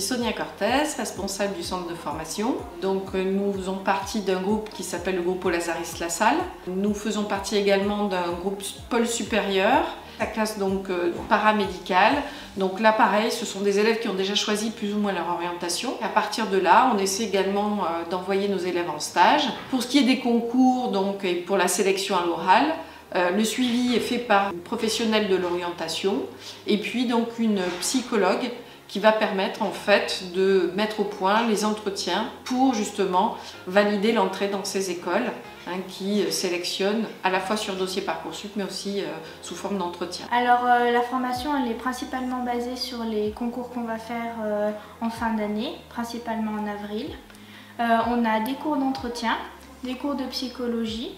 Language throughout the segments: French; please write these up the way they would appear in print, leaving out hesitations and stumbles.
suis Sonia Cortez, responsable du centre de formation. Donc nous faisons partie d'un groupe qui s'appelle le groupe Lazaris La Salle. Nous faisons partie également d'un groupe pôle supérieur, la classe donc paramédicale. Donc là pareil, ce sont des élèves qui ont déjà choisi plus ou moins leur orientation. À partir de là, on essaie également d'envoyer nos élèves en stage. Pour ce qui est des concours donc, et pour la sélection à l'oral, le suivi est fait par une professionnelle de l'orientation et puis donc une psychologue qui va permettre en fait de mettre au point les entretiens pour justement valider l'entrée dans ces écoles qui sélectionnent à la fois sur dossier Parcoursup mais aussi sous forme d'entretien. Alors la formation elle est principalement basée sur les concours qu'on va faire en fin d'année, principalement en avril. On a des cours d'entretien, des cours de psychologie,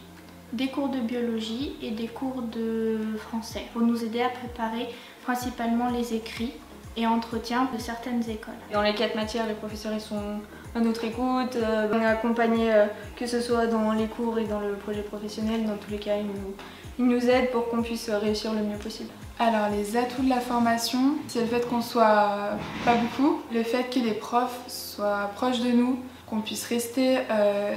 des cours de biologie et des cours de français pour nous aider à préparer principalement les écrits et entretiens de certaines écoles. Dans les 4 matières, les professeurs ils sont à notre écoute, on est accompagné que ce soit dans les cours et dans le projet professionnel, dans tous les cas ils nous aident pour qu'on puisse réussir le mieux possible. Alors les atouts de la formation, c'est le fait qu'on soit pas beaucoup, le fait que les profs soient proches de nous, qu'on puisse rester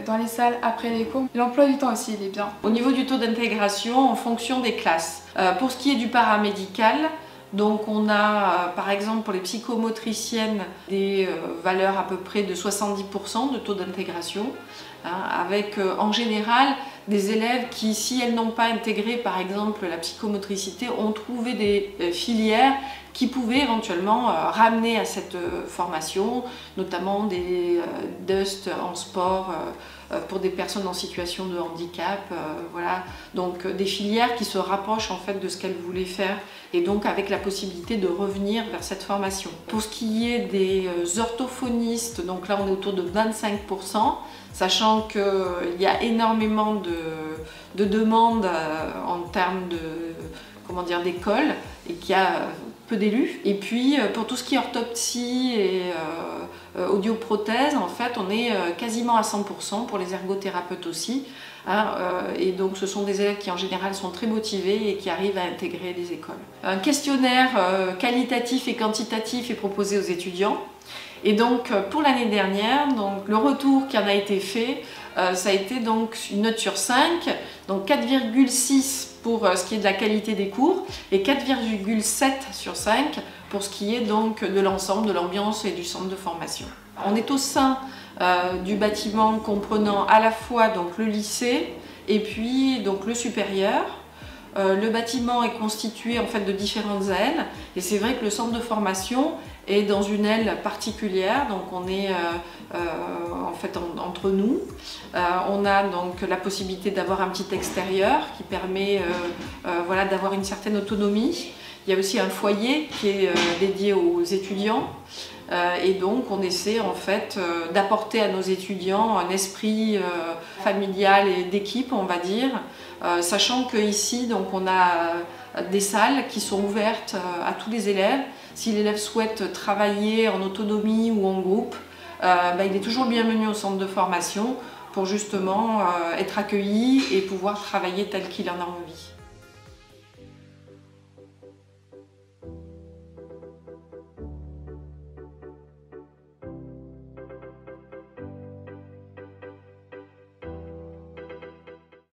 dans les salles après les cours. L'emploi du temps aussi, il est bien. Au niveau du taux d'intégration, en fonction des classes. Pour ce qui est du paramédical, donc on a par exemple pour les psychomotriciennes des valeurs à peu près de 70% de taux d'intégration, avec en général des élèves qui, si elles n'ont pas intégré par exemple la psychomotricité, ont trouvé des filières qui pouvaient éventuellement ramener à cette formation, notamment des DUST en sport pour des personnes en situation de handicap, voilà. Donc des filières qui se rapprochent en fait de ce qu'elles voulaient faire et donc avec la possibilité de revenir vers cette formation. Pour ce qui est des orthophonistes, donc là on est autour de 25%, sachant qu'il y a énormément de demandes en termes de d'écoles et qu'il y a peu d'élus. Et puis pour tout ce qui est orthoptie et audioprothèse, en fait on est quasiment à 100% pour les ergothérapeutes aussi. Et donc ce sont des élèves qui en général sont très motivés et qui arrivent à intégrer les écoles. Un questionnaire qualitatif et quantitatif est proposé aux étudiants. Et donc pour l'année dernière, donc, le retour qui en a été fait, ça a été donc une note sur 5, donc 4,6 pour ce qui est de la qualité des cours et 4,7 sur 5 pour ce qui est donc de l'ensemble, de l'ambiance et du centre de formation. On est au sein du bâtiment comprenant à la fois donc, le lycée et puis donc, le supérieur. Le bâtiment est constitué en fait de différentes ailes et c'est vrai que le centre de formation est dans une aile particulière, donc on est en fait entre nous. On a donc la possibilité d'avoir un petit extérieur qui permet voilà, d'avoir une certaine autonomie. Il y a aussi un foyer qui est dédié aux étudiants et donc on essaie en fait d'apporter à nos étudiants un esprit familial et d'équipe, on va dire, sachant qu'ici donc on a des salles qui sont ouvertes à tous les élèves. Si l'élève souhaite travailler en autonomie ou en groupe, il est toujours bienvenu au centre de formation pour justement être accueilli et pouvoir travailler tel qu'il en a envie.